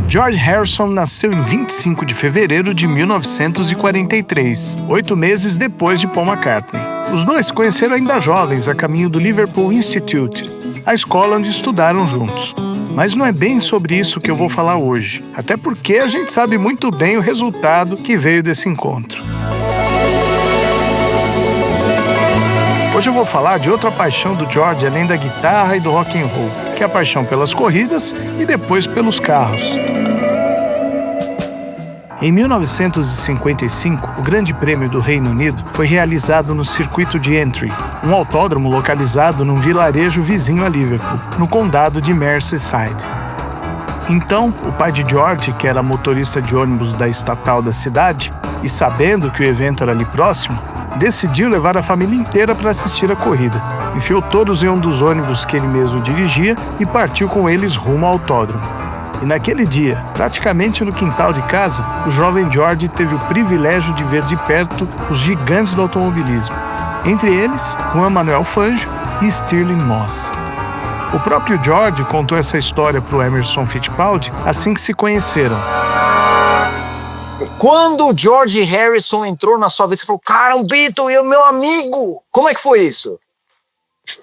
George Harrison nasceu em 25 de fevereiro de 1943, 8 meses depois de Paul McCartney. Os dois se conheceram ainda jovens a caminho do Liverpool Institute, a escola onde estudaram juntos. Mas não é bem sobre isso que eu vou falar hoje, até porque a gente sabe muito bem o resultado que veio desse encontro. Hoje eu vou falar de outra paixão do George além da guitarra e do rock and roll, que é a paixão pelas corridas e depois pelos carros. Em 1955, o Grande Prêmio do Reino Unido foi realizado no circuito de Aintree, um autódromo localizado num vilarejo vizinho a Liverpool, no condado de Merseyside. Então, o pai de George, que era motorista de ônibus da estatal da cidade, e sabendo que o evento era ali próximo, decidiu levar a família inteira para assistir a corrida. Enfiou todos em um dos ônibus que ele mesmo dirigia e partiu com eles rumo ao autódromo. E naquele dia, praticamente no quintal de casa, o jovem George teve o privilégio de ver de perto os gigantes do automobilismo. Entre eles, Juan Manuel Fangio e Stirling Moss. O próprio George contou essa história para o Emerson Fittipaldi assim que se conheceram. Quando o George Harrison entrou na sua vez, você falou, cara, um Beatle e o meu amigo! Como é que foi isso?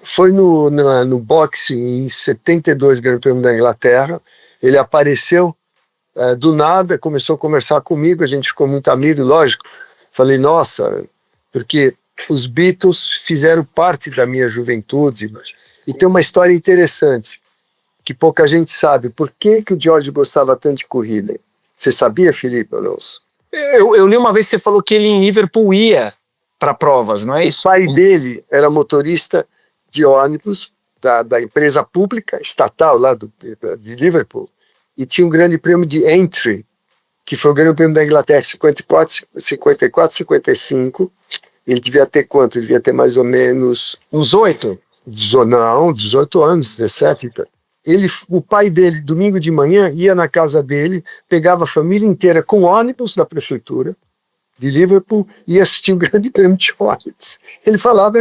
Foi no boxe em 72, Grande Prêmio da Inglaterra. Ele apareceu do nada, começou a conversar comigo, a gente ficou muito amigo, lógico. Falei, nossa, porque os Beatles fizeram parte da minha juventude. E tem uma história interessante, que pouca gente sabe. Por que o George gostava tanto de corrida? Você sabia, Felipe Alonso? Eu li uma vez que você falou que ele em Liverpool ia para provas, não é isso? O pai dele era motorista de ônibus da empresa pública, estatal lá de Liverpool, e tinha um grande prêmio de Aintree, que foi o grande prêmio da Inglaterra, 54, 55. Ele devia ter quanto? Ele devia ter mais ou menos... Uns 8? Não, 18 anos, 17. O pai dele, domingo de manhã, ia na casa dele, pegava a família inteira com ônibus da prefeitura de Liverpool e assistia um grande prêmio de ônibus. Ele falava,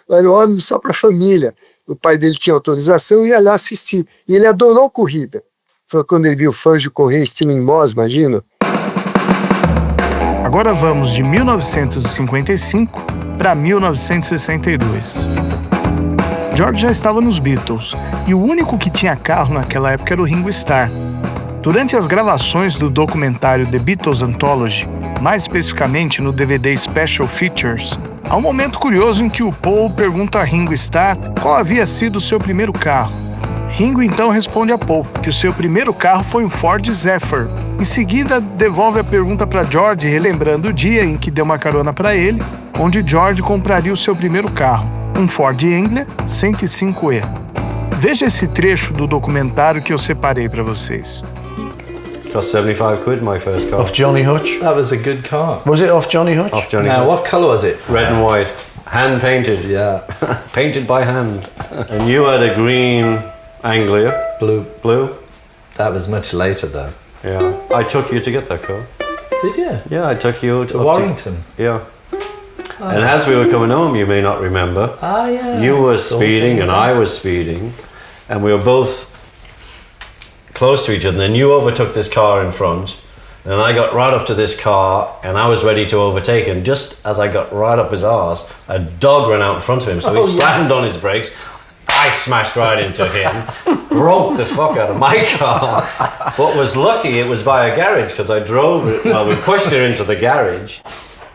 era ônibus só para a família. O pai dele tinha autorização e ia lá assistir. E ele adorou corrida. Foi quando ele viu o Fangio correr, Stirling Moss, imagina. Agora vamos de 1955 para 1962. George já estava nos Beatles, e o único que tinha carro naquela época era o Ringo Starr. Durante as gravações do documentário The Beatles Anthology, mais especificamente no DVD Special Features, há um momento curioso em que o Paul pergunta a Ringo Starr qual havia sido o seu primeiro carro. Ringo então responde a Paul que o seu primeiro carro foi um Ford Zephyr. Em seguida, devolve a pergunta para George, relembrando o dia em que deu uma carona para ele, onde George compraria o seu primeiro carro, um Ford Anglia 105E. Veja esse trecho do documentário que eu separei para vocês. Cost 75 quid, my first car. Off Johnny Hutch? That was a good car. Was it off Johnny Hutch? Off Johnny Now, Hutch. what colour was it? Red and white. Hand painted. Yeah. Painted by hand. And you had a green Anglia. Blue. Blue? That was much later, though. Yeah. I took you to get that car. Did you? Yeah, I took you To Warrington? Yeah. And as we were coming home, you may not remember, Ah, yeah. you were speeding and I was speeding, and we were both close to each other, and then you overtook this car in front, and I got right up to this car, and I was ready to overtake him. Just as I got right up his arse, a dog ran out in front of him, so he slammed on his brakes. I smashed right into him, broke the fuck out of my car. But was lucky it was by a garage, because I drove it, well, we pushed it into the garage,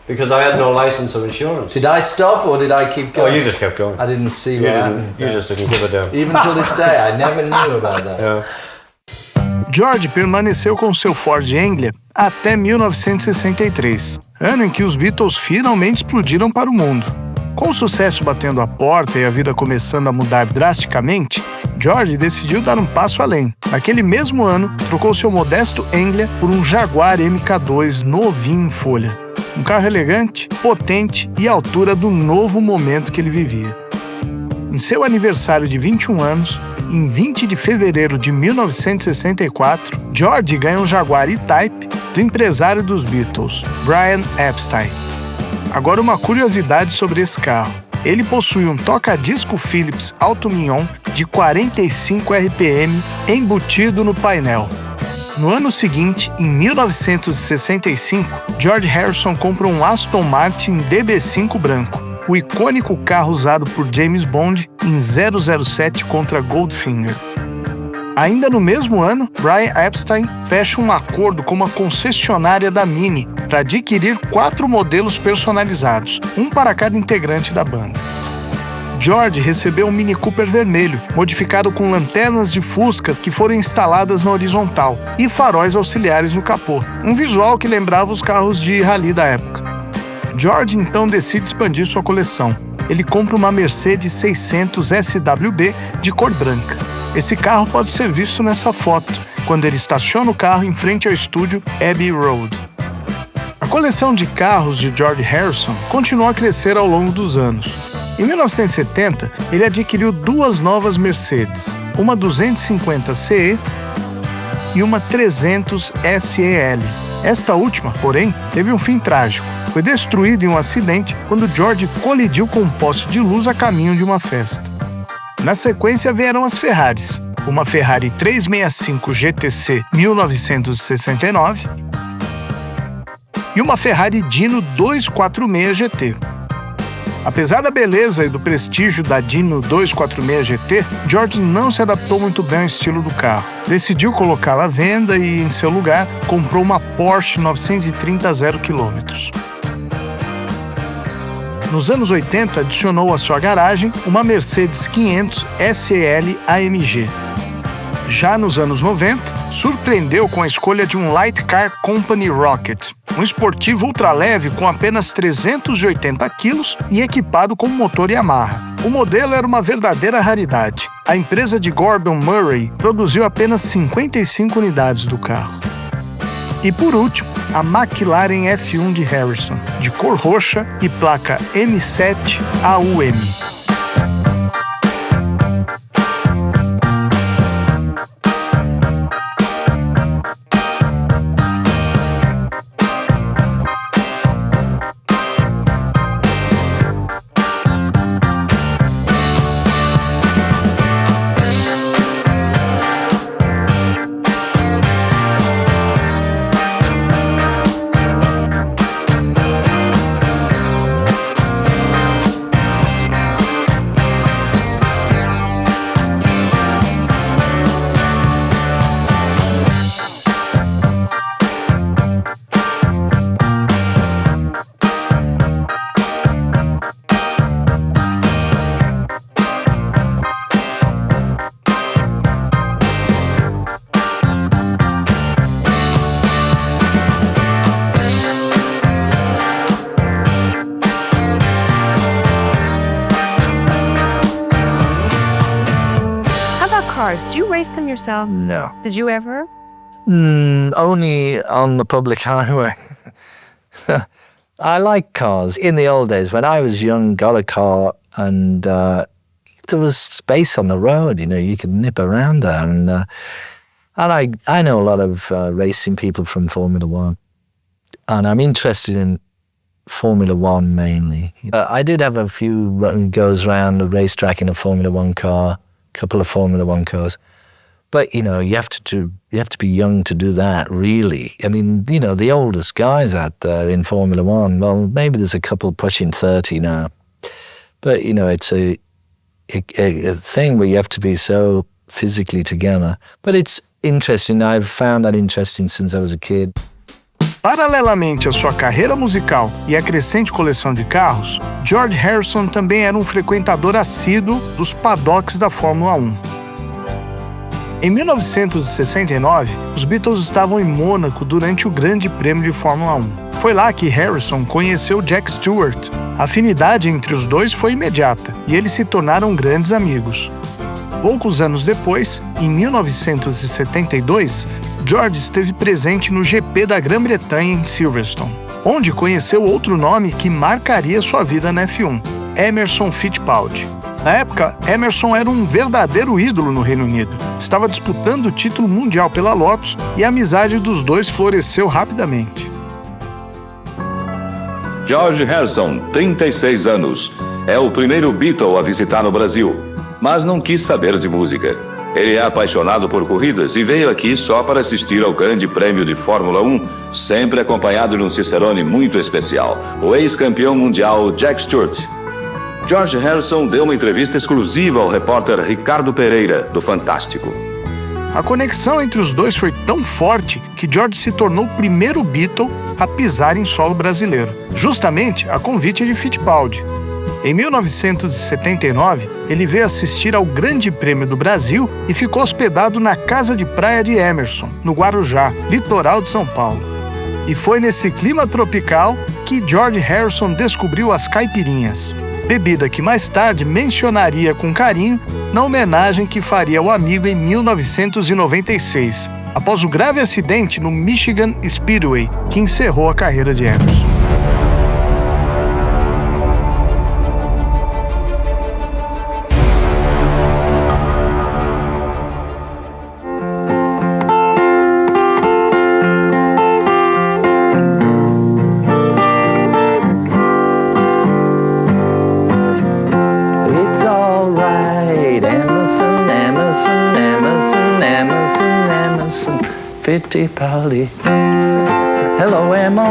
because I had no license or insurance. Did I stop or did I keep going? Oh, you just kept going. I didn't see what happened. You just didn't give a damn. Even till this day, I never knew about that. Yeah. George permaneceu com seu Ford Anglia até 1963, ano em que os Beatles finalmente explodiram para o mundo. Com o sucesso batendo a porta e a vida começando a mudar drasticamente, George decidiu dar um passo além. Naquele mesmo ano, trocou seu modesto Anglia por um Jaguar MK2 novinho em folha. Um carro elegante, potente e à altura do novo momento que ele vivia. Em seu aniversário de 21 anos, em 20 de fevereiro de 1964, George ganha um Jaguar E-Type do empresário dos Beatles, Brian Epstein. Agora uma curiosidade sobre esse carro. Ele possui um toca-disco Philips Alto Mignon de 45 RPM embutido no painel. No ano seguinte, em 1965, George Harrison compra um Aston Martin DB5 branco, o icônico carro usado por James Bond em 007 contra Goldfinger. Ainda no mesmo ano, Brian Epstein fecha um acordo com uma concessionária da Mini para adquirir 4 modelos personalizados, um para cada integrante da banda. George recebeu um Mini Cooper vermelho, modificado com lanternas de fusca que foram instaladas na horizontal e faróis auxiliares no capô, um visual que lembrava os carros de rally da época. George então decide expandir sua coleção. Ele compra uma Mercedes 600 SWB de cor branca. Esse carro pode ser visto nessa foto, quando ele estaciona o carro em frente ao estúdio Abbey Road. A coleção de carros de George Harrison continuou a crescer ao longo dos anos. Em 1970, ele adquiriu 2 novas Mercedes, uma 250 CE e uma 300 SEL. Esta última, porém, teve um fim trágico. Foi destruída em um acidente quando George colidiu com um poste de luz a caminho de uma festa. Na sequência vieram as Ferraris, uma Ferrari 365 GTC 1969 e uma Ferrari Dino 246 GT. Apesar da beleza e do prestígio da Dino 246 GT, George não se adaptou muito bem ao estilo do carro. Decidiu colocá-la à venda e, em seu lugar, comprou uma Porsche 930 0 km. Nos anos 80, adicionou à sua garagem uma Mercedes 500 SEL AMG. Já nos anos 90, surpreendeu com a escolha de um Light Car Company Rocket, um esportivo ultraleve com apenas 380 quilos e equipado com motor Yamaha. O modelo era uma verdadeira raridade. A empresa de Gordon Murray produziu apenas 55 unidades do carro. E por último, a McLaren F1 de Harrison, de cor roxa e placa M7 AUM. Cars. Do you race them yourself? No. Did you ever? Only on the public highway. I like cars. In the old days, when I was young, got a car and there was space on the road, you know, you could nip around there. And I know a lot of racing people from Formula One. And I'm interested in Formula One mainly. I did have a few goes around the racetrack in a Formula One car, a couple of Formula One cars. But, you know, you have to be young to do that, really. I mean, you know, the oldest guys out there in Formula One, well, maybe there's a couple pushing 30 now. But, you know, it's a thing where you have to be so physically together. But it's interesting. I've found that interesting since I was a kid. Paralelamente à sua carreira musical e à crescente coleção de carros, George Harrison também era um frequentador assíduo dos paddocks da Fórmula 1. Em 1969, os Beatles estavam em Mônaco durante o Grande Prêmio de Fórmula 1. Foi lá que Harrison conheceu Jack Stewart. A afinidade entre os dois foi imediata e eles se tornaram grandes amigos. Poucos anos depois, em 1972, George esteve presente no GP da Grã-Bretanha em Silverstone, onde conheceu outro nome que marcaria sua vida na F1, Emerson Fittipaldi. Na época, Emerson era um verdadeiro ídolo no Reino Unido. Estava disputando o título mundial pela Lotus e a amizade dos dois floresceu rapidamente. George Harrison, 36 anos. É o primeiro Beatle a visitar o Brasil, mas não quis saber de música. Ele é apaixonado por corridas e veio aqui só para assistir ao Grande Prêmio de Fórmula 1, sempre acompanhado de um cicerone muito especial, o ex-campeão mundial Jack Stewart. George Harrison deu uma entrevista exclusiva ao repórter Ricardo Pereira, do Fantástico. A conexão entre os dois foi tão forte que George se tornou o primeiro Beatle a pisar em solo brasileiro, justamente a convite de Fittipaldi. Em 1979, ele veio assistir ao Grande Prêmio do Brasil e ficou hospedado na casa de praia de Emerson, no Guarujá, litoral de São Paulo. E foi nesse clima tropical que George Harrison descobriu as caipirinhas, bebida que mais tarde mencionaria com carinho na homenagem que faria ao amigo em 1996, após o grave acidente no Michigan Speedway, que encerrou a carreira de Emerson. Fittipaldi. Hello, Emma.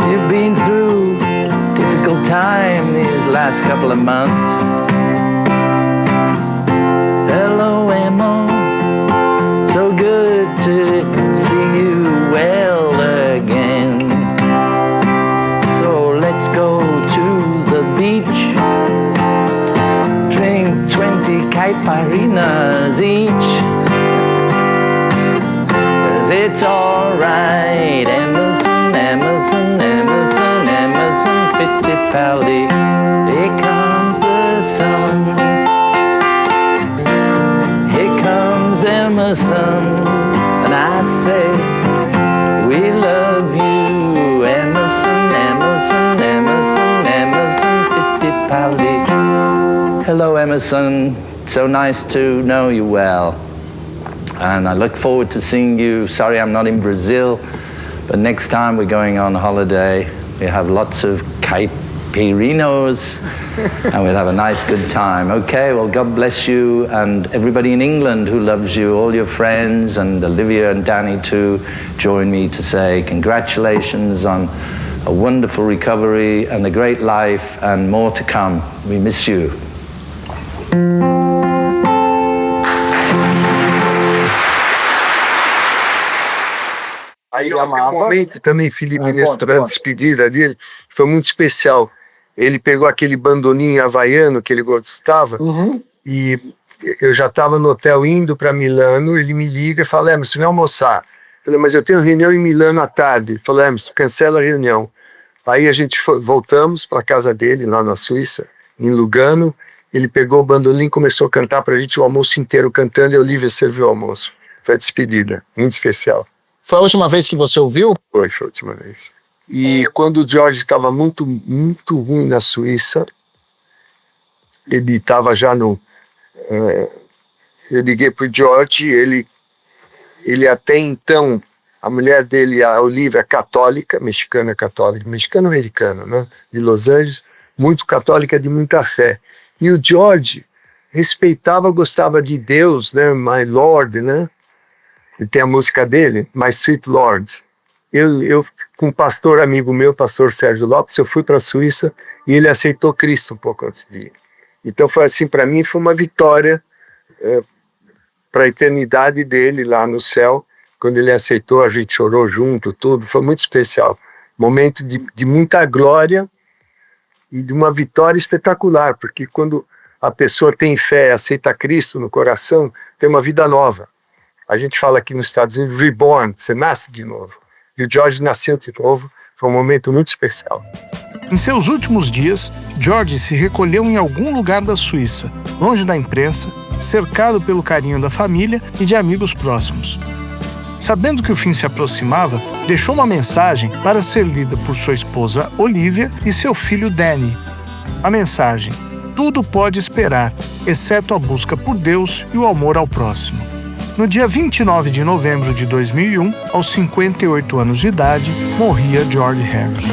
You've been through difficult time these last couple of months. Hello, Emma. So good to see you well again. So let's go to the beach. Drink 20 caipirinhas each. It's alright, Emerson, Emerson, Emerson, Emerson, Fittipaldi. Here comes the sun. Here comes Emerson, and I say, we love you, Emerson, Emerson, Emerson, Emerson, Fittipaldi. Hello, Emerson. So nice to know you well. And I look forward to seeing you. Sorry I'm not in Brazil, but next time we're going on holiday. We have lots of caipirinos, and we'll have a nice good time. Okay, well, God bless you, and everybody in England who loves you, all your friends, and Olivia and Danny too, join me to say congratulations on a wonderful recovery and a great life, and more to come. We miss you. Aí um momento também, Felipe, nessa despedida dele, foi muito especial. Ele pegou aquele bandoninho havaiano que ele gostava, e eu já estava no hotel indo para Milano, ele me liga e fala, Emerson, você vai almoçar? Eu falei, mas eu tenho reunião em Milano à tarde. Ele falou, Emerson, cancela a reunião. Aí a gente voltamos para a casa dele, lá na Suíça, em Lugano. Ele pegou o bandolim e começou a cantar para a gente o almoço inteiro cantando, e a Olivia serviu o almoço. Foi a despedida, muito especial. Foi a última vez que você ouviu? Foi a última vez. E quando o George estava muito, muito ruim na Suíça, ele estava já no... eu liguei para o George, ele até então, a mulher dele, a Olivia, católica, mexicano-americana, né, de Los Angeles, muito católica, de muita fé. E o George respeitava, gostava de Deus, né, My Lord, né? Ele tem a música dele, My Sweet Lord. Eu com um pastor amigo meu, pastor Sérgio Lopes, eu fui para a Suíça e ele aceitou Cristo um pouco antes de ir. Então foi assim, para mim foi uma vitória para a eternidade dele lá no céu. Quando ele aceitou, a gente chorou junto, tudo, foi muito especial. Momento de muita glória e de uma vitória espetacular, porque quando a pessoa tem fé, aceita Cristo no coração, tem uma vida nova. A gente fala aqui nos Estados Unidos, reborn, você nasce de novo. E o George nasceu de novo, foi um momento muito especial. Em seus últimos dias, George se recolheu em algum lugar da Suíça, longe da imprensa, cercado pelo carinho da família e de amigos próximos. Sabendo que o fim se aproximava, deixou uma mensagem para ser lida por sua esposa Olivia e seu filho Danny. A mensagem: tudo pode esperar, exceto a busca por Deus e o amor ao próximo. No dia 29 de novembro de 2001, aos 58 anos de idade, morria George Harrison.